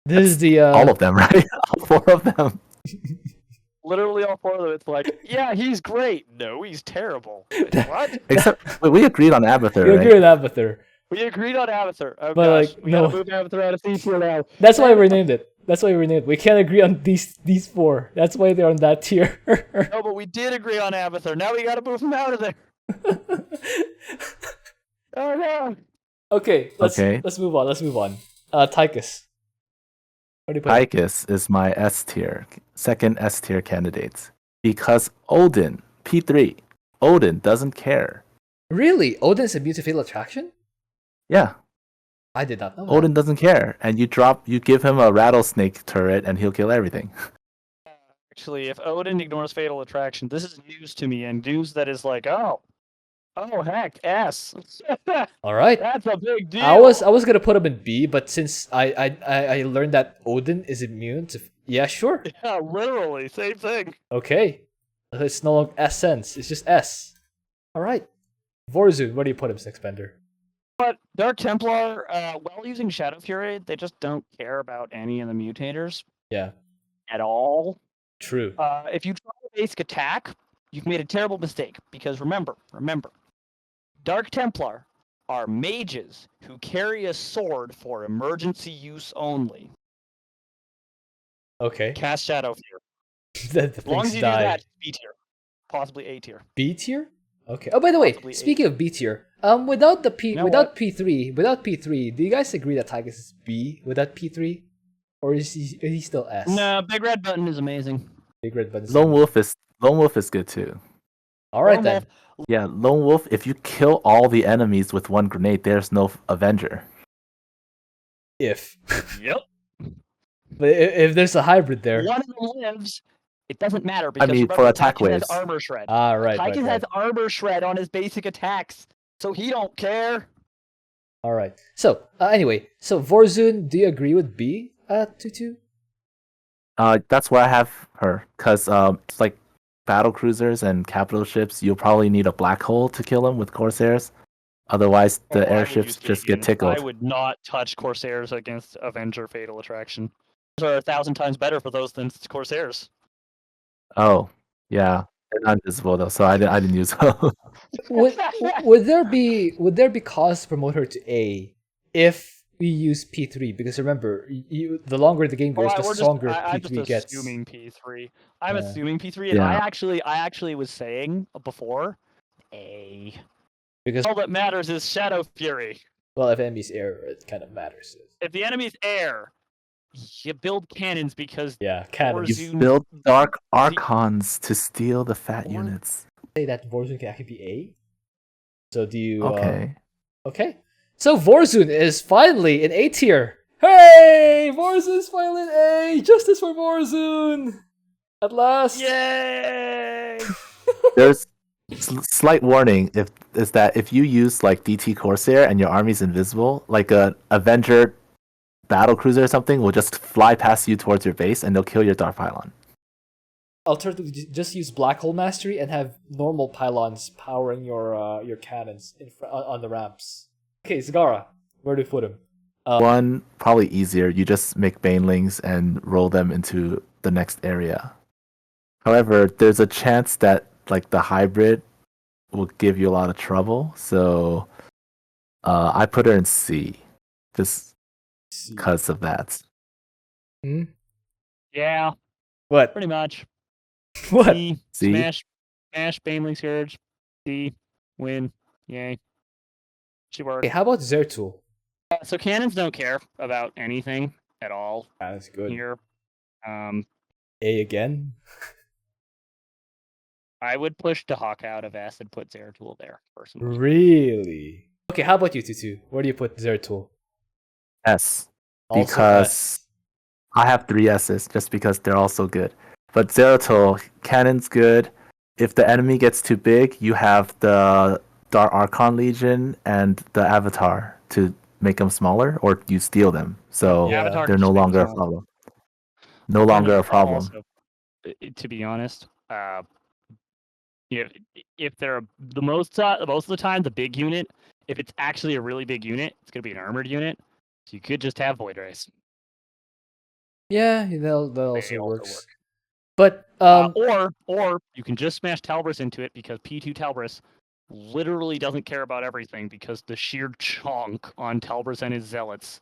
[SPEAKER 1] This is the
[SPEAKER 3] all of them, right? All 4 of them.
[SPEAKER 4] Literally all 4 of them. It's like, yeah, he's great. No, he's terrible. What?
[SPEAKER 3] Except we agreed on Abathur,
[SPEAKER 1] we
[SPEAKER 3] right?
[SPEAKER 1] agree with Abathur.
[SPEAKER 4] We agreed on Abathur. Oh
[SPEAKER 1] But,
[SPEAKER 4] gosh,
[SPEAKER 1] like,
[SPEAKER 4] we
[SPEAKER 1] no.
[SPEAKER 4] gotta move Abathur out of C tier now.
[SPEAKER 1] That's why we renamed it. We can't agree on these 4. That's why they're on that tier.
[SPEAKER 4] No, but we did agree on Abathur. Now we gotta move him out of there. Oh no.
[SPEAKER 1] Okay, let's move on. Let's move on. Tychus. What do you put?
[SPEAKER 3] Tychus is my S tier, second S tier candidate. Because Odin, P3, Odin doesn't care.
[SPEAKER 1] Really? Odin's immune to fatal attraction?
[SPEAKER 3] Yeah.
[SPEAKER 1] I did not know
[SPEAKER 3] Odin doesn't care. And you give him a rattlesnake turret and he'll kill everything.
[SPEAKER 4] Actually, if Odin ignores fatal attraction, this is news to me, and news that is like, oh heck, S.
[SPEAKER 1] All right.
[SPEAKER 4] That's a big deal.
[SPEAKER 1] I was gonna put him in B, but since I learned that Odin is immune to, yeah, sure.
[SPEAKER 4] Yeah, literally, same thing.
[SPEAKER 1] Okay, it's no longer S sense. It's just S. All right. Vorazun, where do you put him, Sixbender?
[SPEAKER 4] But Dark Templar, while using Shadow Fury, they just don't care about any of the mutators.
[SPEAKER 1] Yeah.
[SPEAKER 4] At all.
[SPEAKER 1] True.
[SPEAKER 4] If you try a basic attack, you've made a terrible mistake, because remember, Dark Templar are mages who carry a sword for emergency use only.
[SPEAKER 1] Okay.
[SPEAKER 4] Cast Shadow Fury.
[SPEAKER 1] The
[SPEAKER 4] As long as
[SPEAKER 1] things
[SPEAKER 4] you
[SPEAKER 1] die.
[SPEAKER 4] do that, B tier. Possibly A tier.
[SPEAKER 1] B tier? Okay. Oh, by the way,
[SPEAKER 4] Possibly
[SPEAKER 1] speaking of B tier, without
[SPEAKER 4] what?
[SPEAKER 1] P3, do you guys agree that Tychus is B without P3, or is he still S?
[SPEAKER 4] No, Big Red Button is amazing.
[SPEAKER 1] Big Red Button.
[SPEAKER 3] Lone Wolf is good too.
[SPEAKER 1] All right
[SPEAKER 4] Lone
[SPEAKER 1] then.
[SPEAKER 4] Wolf.
[SPEAKER 3] Yeah, Lone Wolf, if you kill all the enemies with one grenade, there's no Avenger.
[SPEAKER 1] If.
[SPEAKER 4] Yep.
[SPEAKER 1] But if there's a hybrid there.
[SPEAKER 4] One of them lives. It doesn't matter because remember,
[SPEAKER 3] for attack
[SPEAKER 4] Tychus
[SPEAKER 3] waves.
[SPEAKER 4] has armor shred.
[SPEAKER 1] Right.
[SPEAKER 4] Tychus has armor shred on his basic attacks, so he don't care.
[SPEAKER 1] All right. So anyway, Vorazun, do you agree with B? Tutu?
[SPEAKER 3] That's where I have her, because it's like battle cruisers and capital ships. You'll probably need a black hole to kill them with Corsairs. Otherwise, the airships just get tickled.
[SPEAKER 4] I would not touch Corsairs against Avenger Fatal Attraction. Those are 1,000 times better for those than Corsairs.
[SPEAKER 3] Oh, yeah. They're not invisible though, so I didn't use them.
[SPEAKER 1] would there be cause to promote her to A if we use P3? Because remember, the longer the game goes, the stronger P3 gets.
[SPEAKER 4] I'm assuming P3. I'm assuming P3, and
[SPEAKER 3] Yeah.
[SPEAKER 4] I actually was saying before A.
[SPEAKER 1] Because
[SPEAKER 4] All that matters is Shadow Fury.
[SPEAKER 1] well, if enemy's air, it kind of matters.
[SPEAKER 4] If the enemy's air, you build cannons because
[SPEAKER 1] Yeah, cannons.
[SPEAKER 3] You build Dark Archons to steal the fat units.
[SPEAKER 1] Say that Vorazun can actually be A. So do you?
[SPEAKER 3] Okay.
[SPEAKER 1] Okay. So Vorazun is finally in A tier. Hey, Vorazun is finally in A. Justice for Vorazun. At last.
[SPEAKER 4] Yay!
[SPEAKER 3] There's slight warning is that if you use like DT Corsair and your army's invisible, like a Avenger battle cruiser or something will just fly past you towards your base and they'll kill your Dark Pylon.
[SPEAKER 1] Alternatively, just use Black Hole Mastery and have normal pylons powering your cannons on the ramps. Okay, Zagara, where do you put him?
[SPEAKER 3] One probably easier. You just make banelings and roll them into the next area. However, there's a chance that like the hybrid will give you a lot of trouble. So I put her in C, just because of that.
[SPEAKER 1] Hmm?
[SPEAKER 4] Yeah,
[SPEAKER 1] What?
[SPEAKER 4] pretty much.
[SPEAKER 1] What?
[SPEAKER 4] C,
[SPEAKER 3] C?
[SPEAKER 4] smash, Baneling Scourge. C, win. Yay. Should work.
[SPEAKER 1] Okay, how about Zeratul?
[SPEAKER 4] So cannons don't care about anything at all
[SPEAKER 1] That's good.
[SPEAKER 4] here.
[SPEAKER 1] A again?
[SPEAKER 4] I would push Dehaka out of S and put Zeratul there, personally.
[SPEAKER 1] Really? Okay, how about you, Tutu? Where do you put Zeratul?
[SPEAKER 3] S.
[SPEAKER 1] Also
[SPEAKER 3] Because
[SPEAKER 1] S.
[SPEAKER 3] I have 3 S's just because they're all so good. But Zeratul, cannon's good. If the enemy gets too big, you have the Dark Archon Legion and the Abathur to make them smaller, or you steal them. So
[SPEAKER 1] Yeah.
[SPEAKER 4] Avatar
[SPEAKER 3] they're
[SPEAKER 4] can
[SPEAKER 3] no
[SPEAKER 4] just make
[SPEAKER 3] longer a
[SPEAKER 4] them
[SPEAKER 3] problem. No longer a problem.
[SPEAKER 4] Also, to be honest, if they're the most of the time the big unit, if it's actually a really big unit, it's gonna be an armored unit. So you could just have Void Race.
[SPEAKER 1] Yeah, that also
[SPEAKER 4] They also
[SPEAKER 1] works.
[SPEAKER 4] work.
[SPEAKER 1] But
[SPEAKER 4] Or you can just smash Talbris into it because P2 Talbris literally doesn't care about everything because the sheer chonk on Talbris and his zealots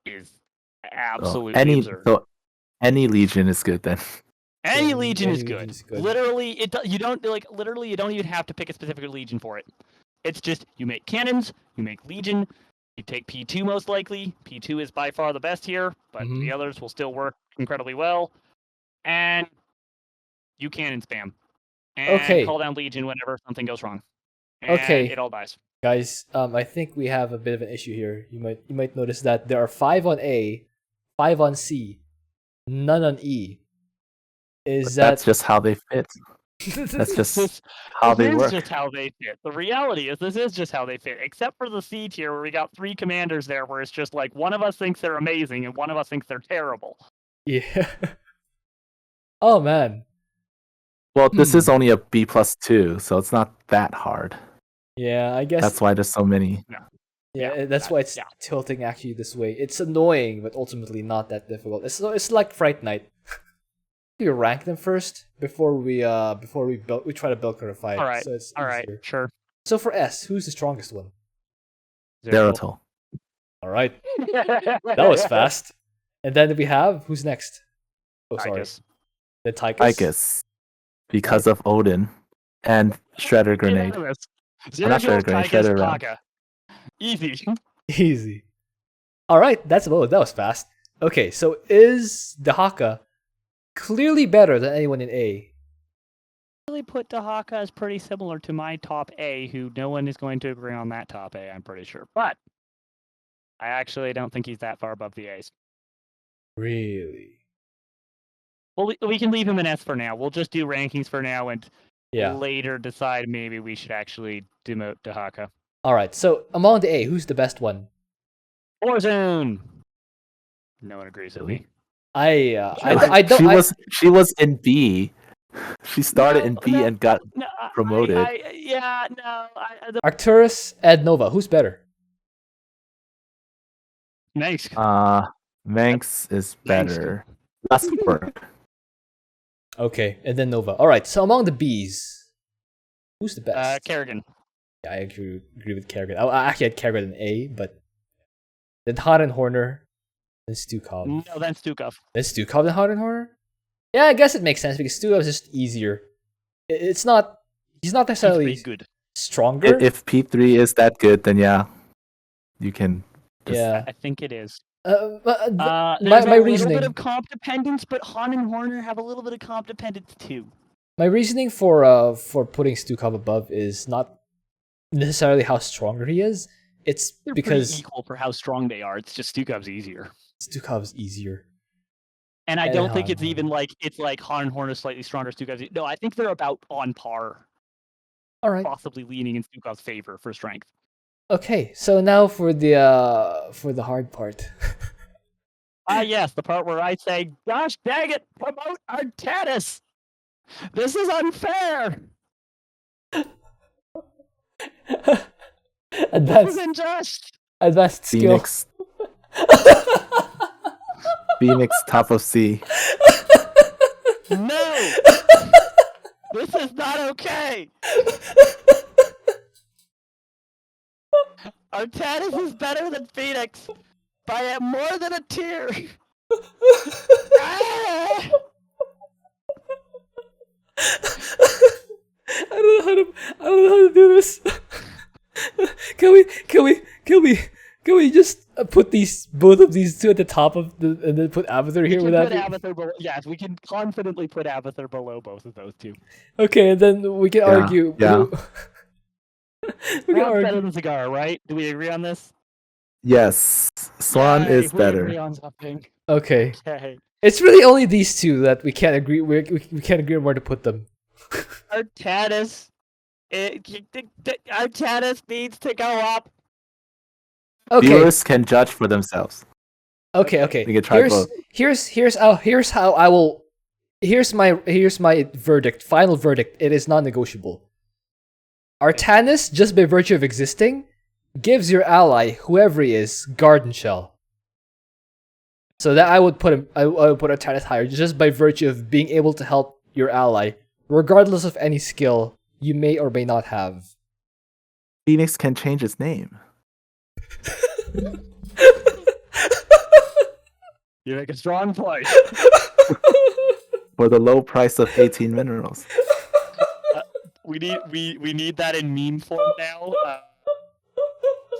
[SPEAKER 4] is absolutely absurd.
[SPEAKER 3] So any Legion is good then.
[SPEAKER 4] Any
[SPEAKER 1] Yeah,
[SPEAKER 4] legion
[SPEAKER 1] any
[SPEAKER 4] is
[SPEAKER 1] legion
[SPEAKER 4] good.
[SPEAKER 1] is good.
[SPEAKER 4] Literally, you don't even have to pick a specific legion for it. It's just you make cannons, you make legion, you take P2 most likely. P2 is by far the best here, but the others will still work incredibly well. And you cannon spam. And
[SPEAKER 1] Okay.
[SPEAKER 4] call down legion whenever something goes wrong. And
[SPEAKER 1] Okay.
[SPEAKER 4] it all dies.
[SPEAKER 1] Guys, I think we have a bit of an issue here. You might notice that there are 5 on A, 5 on C, none on E.
[SPEAKER 3] That's just how they fit. That's just how they work.
[SPEAKER 4] This is just how they fit. The reality is this is just how they fit, except for the C tier where we got 3 commanders there where it's just like one of us thinks they're amazing and one of us thinks they're terrible.
[SPEAKER 1] Yeah. Oh man.
[SPEAKER 3] Well, this is only a B+2, so it's not that hard.
[SPEAKER 1] Yeah, I guess
[SPEAKER 3] That's why there's so many.
[SPEAKER 1] Yeah, that's why it's tilting actually this way. It's annoying, but ultimately not that difficult. It's like Fright Night. We rank them first before we try to build a fight.
[SPEAKER 4] All right,
[SPEAKER 1] so it's
[SPEAKER 4] all right,
[SPEAKER 1] easier.
[SPEAKER 4] sure.
[SPEAKER 1] So for S, who's the strongest one?
[SPEAKER 3] Zeratul.
[SPEAKER 1] All right, that was fast. And then we have who's next? Oh, sorry,
[SPEAKER 4] Tychus.
[SPEAKER 1] The Tychus.
[SPEAKER 3] Tychus. Because of Odin and Shredder Grenade.
[SPEAKER 4] Not
[SPEAKER 3] Shredder Grenade, Shredder Round.
[SPEAKER 4] Easy.
[SPEAKER 1] Easy. All right, that was fast. Okay, so is Dehaka clearly better than anyone in A?
[SPEAKER 4] I really put Dehaka as pretty similar to my top A, who no one is going to agree on that top A, I'm pretty sure. But I actually don't think he's that far above the A's.
[SPEAKER 1] Really?
[SPEAKER 4] Well, we can leave him an S for now. We'll just do rankings for now and
[SPEAKER 1] Yeah.
[SPEAKER 4] later decide maybe we should actually demote Dehaka.
[SPEAKER 1] All right. So among the A, who's the best one?
[SPEAKER 4] Vorazun. No one agrees with me.
[SPEAKER 1] I don't.
[SPEAKER 3] She was in B. She started in B and got promoted.
[SPEAKER 1] Arcturus and Nova. Who's better?
[SPEAKER 4] Manx.
[SPEAKER 3] Manx is better. Less work.
[SPEAKER 1] Okay, and then Nova. All right. So among the Bs, who's the best?
[SPEAKER 4] Kerrigan.
[SPEAKER 1] Yeah, I agree with Kerrigan. I actually had Kerrigan in A, but then Horner, then Stukov.
[SPEAKER 4] No, then Stukov.
[SPEAKER 1] Then Stukov, then Horner. Yeah, I guess it makes sense because Stukov is just easier. It's not. He's not necessarily
[SPEAKER 4] good.
[SPEAKER 1] Stronger.
[SPEAKER 3] If P3 is that good, then yeah, you can.
[SPEAKER 1] Yeah,
[SPEAKER 4] I think it is.
[SPEAKER 1] my
[SPEAKER 4] reasoning. A little bit of comp dependence, but Han and Horner have a little bit of comp dependence too.
[SPEAKER 1] My reasoning for putting Stukov above is not necessarily how stronger he is. It's
[SPEAKER 4] They're
[SPEAKER 1] because
[SPEAKER 4] pretty equal for how strong they are. It's just Stukov's easier.
[SPEAKER 1] Stukov's easier.
[SPEAKER 4] And I don't think it's even like Han and Horner slightly stronger. Stukov's no, I think they're about on par.
[SPEAKER 1] All right.
[SPEAKER 4] Possibly leaning in Stukov's favor for strength.
[SPEAKER 1] Okay, so now for the hard part.
[SPEAKER 4] Yes, the part where I say, "Gosh dang it, promote Artanis! This is unfair. This isn't just."
[SPEAKER 1] Advanced skill.
[SPEAKER 3] Phoenix. Phoenix top of C.
[SPEAKER 4] No! This is not okay! Artanis is better than Phoenix by more than a tier. Ah!
[SPEAKER 1] I don't know how to do this. Can we just put both of these two at the top of and then put Abathur here without?
[SPEAKER 4] Yes, we can confidently put Abathur below both of those two.
[SPEAKER 1] Okay, and then we can argue.
[SPEAKER 3] Yeah.
[SPEAKER 1] We can
[SPEAKER 4] Swan's better
[SPEAKER 1] argue.
[SPEAKER 4] than Zagara, right? Do we agree on this?
[SPEAKER 3] Yes, Swann
[SPEAKER 4] Yay,
[SPEAKER 3] is
[SPEAKER 4] we
[SPEAKER 3] better.
[SPEAKER 4] agree on something.
[SPEAKER 1] Okay,
[SPEAKER 4] Okay.
[SPEAKER 1] it's really only these two that we can't agree. We can't agree on where to put them.
[SPEAKER 4] Artanis. Artanis needs to go up.
[SPEAKER 1] Okay.
[SPEAKER 3] Viewers can judge for themselves.
[SPEAKER 1] Okay.
[SPEAKER 3] We can try both.
[SPEAKER 1] Here's how I will. Here's my verdict. Final verdict. It is non-negotiable. Artanis, just by virtue of existing, gives your ally, whoever he is, Garden Shell. So that I would put him. I would put Artanis higher, just by virtue of being able to help your ally, regardless of any skill you may or may not have.
[SPEAKER 3] Phoenix can change its name.
[SPEAKER 4] You make a strong point.
[SPEAKER 3] For the low price of 18 minerals.
[SPEAKER 4] We need that in meme form now.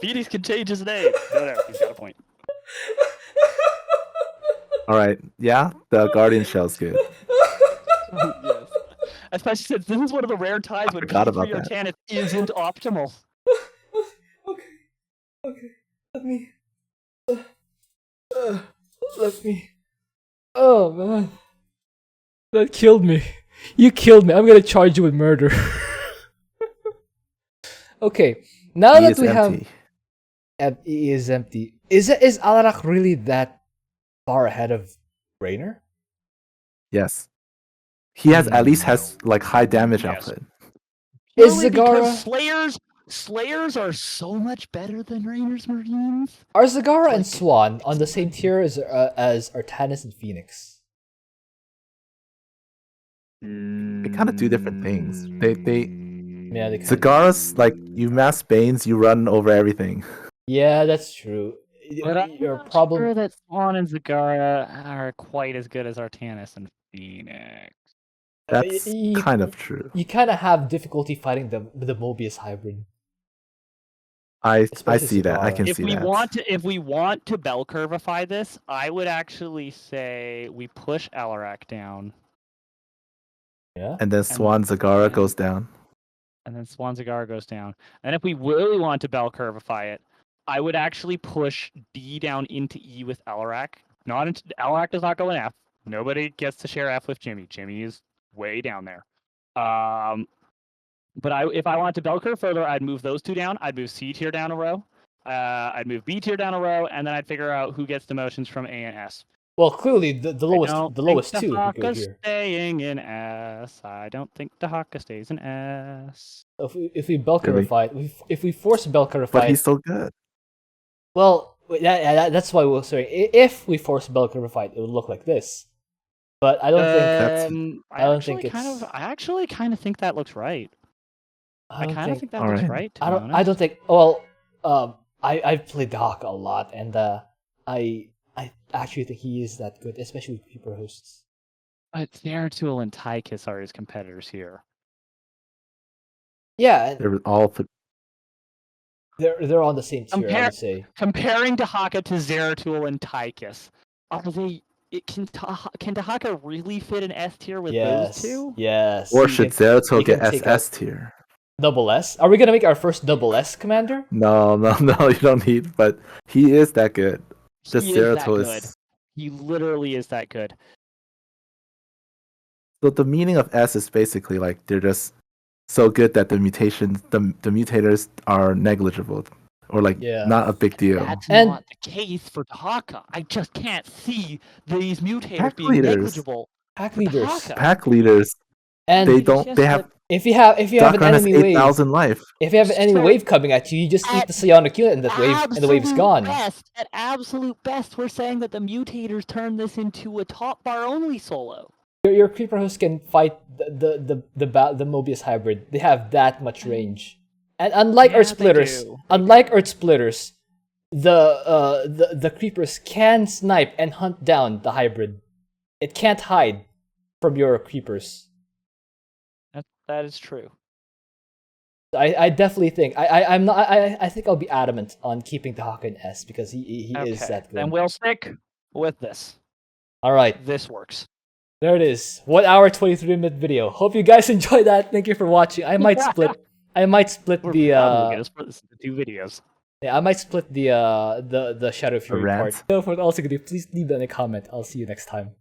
[SPEAKER 4] Phoenix can change his name. No, he's got a point.
[SPEAKER 3] Alright, yeah, the Guardian Shell's good.
[SPEAKER 4] Yes. Especially since this is one of the rare times when
[SPEAKER 3] Forgot
[SPEAKER 4] P3
[SPEAKER 3] about that.
[SPEAKER 4] Artanis isn't optimal.
[SPEAKER 1] Okay. Let me. Let me. Oh man, that killed me. You killed me. I'm gonna charge you with murder. Okay, now
[SPEAKER 3] E
[SPEAKER 1] that
[SPEAKER 3] is
[SPEAKER 1] we
[SPEAKER 3] empty.
[SPEAKER 1] have, E is empty. Is Alarak really that far ahead of Raynor?
[SPEAKER 3] Yes. He has at least has like high damage
[SPEAKER 4] Yes.
[SPEAKER 3] output.
[SPEAKER 1] Is
[SPEAKER 4] Purely
[SPEAKER 1] Zagara?
[SPEAKER 4] because Slayers are so much better than Raynor's Marines.
[SPEAKER 1] Are Zagara and Swann on the same tier as Artanis and Phoenix?
[SPEAKER 3] They kind of do different things.
[SPEAKER 1] Yeah, they kinda-
[SPEAKER 3] Zagara's like you mass Banes, you run over everything.
[SPEAKER 1] Yeah, that's true.
[SPEAKER 4] But I'm
[SPEAKER 1] Your
[SPEAKER 4] not
[SPEAKER 1] problem.
[SPEAKER 4] sure that Swann and Zagara are quite as good as Artanis and Phoenix.
[SPEAKER 3] That's
[SPEAKER 1] You-
[SPEAKER 3] kind of true.
[SPEAKER 1] You kind of have difficulty fighting the Mobius hybrid.
[SPEAKER 3] I
[SPEAKER 1] Especially
[SPEAKER 3] see that. I
[SPEAKER 1] Zagara.
[SPEAKER 3] can
[SPEAKER 4] If
[SPEAKER 3] see
[SPEAKER 4] we
[SPEAKER 3] that.
[SPEAKER 4] if we want to bell curveify this, I would actually say we push Alarak down,
[SPEAKER 1] Yeah.
[SPEAKER 3] And then Swann Zagara
[SPEAKER 4] yeah.
[SPEAKER 3] goes down.
[SPEAKER 4] and then Swann Zagara goes down. And if we really want to bell curveify it, I would actually push D down into E with Alarak. Alarak does not go in F. Nobody gets to share F with Jimmy. Jimmy is way down there. But if I want to bell curve further, I'd move those two down. I'd move C tier down a row. I'd move B tier down a row, and then I'd figure out who gets demotions from A and S.
[SPEAKER 1] Well, clearly the lowest two would go
[SPEAKER 4] Dehaka's
[SPEAKER 1] here.
[SPEAKER 4] staying in S. I don't think Dehaka stays in S.
[SPEAKER 1] So if we bell
[SPEAKER 3] Really?
[SPEAKER 1] curveify it, if we force bell curveify
[SPEAKER 3] But
[SPEAKER 1] it,
[SPEAKER 3] he's so good.
[SPEAKER 1] well, that's why we're sorry. If we force bell curveify it, it would look like this. But I don't think I don't think it's-
[SPEAKER 4] I actually kind of think that looks right. I
[SPEAKER 1] don't
[SPEAKER 4] kind of think that looks
[SPEAKER 3] Alright.
[SPEAKER 4] right. To
[SPEAKER 1] I
[SPEAKER 4] be
[SPEAKER 1] don't
[SPEAKER 4] honest.
[SPEAKER 1] think. Well, I've played Dehaka a lot, and I actually think he is that good, especially with Super Hosts.
[SPEAKER 4] But Zeratul and Tychus are his competitors here.
[SPEAKER 1] Yeah, and
[SPEAKER 3] They're all
[SPEAKER 1] they're on the same tier, I would say.
[SPEAKER 4] Comparing Dehaka to Zeratul and Tychus, are they? Can Dehaka really fit an S tier with
[SPEAKER 1] Yes,
[SPEAKER 4] those two?
[SPEAKER 1] yes.
[SPEAKER 3] Or
[SPEAKER 1] He
[SPEAKER 3] should
[SPEAKER 1] can-
[SPEAKER 3] Zeratul
[SPEAKER 1] he
[SPEAKER 3] get
[SPEAKER 1] can take
[SPEAKER 3] SS tier?
[SPEAKER 1] Double S? Are we gonna make our first double S commander?
[SPEAKER 3] No, you don't need. But he is that good. Just
[SPEAKER 4] He is that
[SPEAKER 3] Zeratul
[SPEAKER 4] good.
[SPEAKER 3] is.
[SPEAKER 4] He literally is that good.
[SPEAKER 3] So the meaning of S is basically like they're just so good that the mutators are negligible, or like
[SPEAKER 1] Yeah.
[SPEAKER 3] not a big deal.
[SPEAKER 4] That's
[SPEAKER 1] And-
[SPEAKER 4] not the case for Dehaka. I just can't see these mutators
[SPEAKER 3] Pack
[SPEAKER 4] being
[SPEAKER 3] leaders.
[SPEAKER 4] negligible.
[SPEAKER 1] Pack
[SPEAKER 4] for
[SPEAKER 1] leaders.
[SPEAKER 4] Dehaka.
[SPEAKER 3] Pack leaders,
[SPEAKER 1] And
[SPEAKER 3] they
[SPEAKER 4] It's
[SPEAKER 3] don't.
[SPEAKER 4] just
[SPEAKER 3] They have
[SPEAKER 4] that
[SPEAKER 1] If you have an
[SPEAKER 3] Zagara has
[SPEAKER 1] enemy wave,
[SPEAKER 3] 8,000 life.
[SPEAKER 1] if you have an enemy
[SPEAKER 4] Sure.
[SPEAKER 1] wave coming at you, you just eat the psionic unit in that wave, and the wave's gone.
[SPEAKER 4] At absolute best, we're saying that the mutators turn this into a top bar only solo.
[SPEAKER 1] Your creeper host can fight the Mobius hybrid. They have that much range, and unlike Earth Splitters, the creepers can snipe and hunt down the hybrid. It can't hide from your creepers.
[SPEAKER 4] That is true.
[SPEAKER 1] I definitely think I think I'll be adamant on keeping Dehaka in S because he is that good.
[SPEAKER 4] Then we'll stick with this.
[SPEAKER 1] All right,
[SPEAKER 4] This works.
[SPEAKER 1] there it is. 1 hour 23-minute video. Hope you guys enjoyed that. Thank you for watching. I might split
[SPEAKER 4] We're
[SPEAKER 1] the
[SPEAKER 4] gonna split this into 2 videos.
[SPEAKER 1] yeah, I might split the Shadow Fury
[SPEAKER 3] rant.
[SPEAKER 1] part. So for also good, please leave that in a comment. I'll see you next time.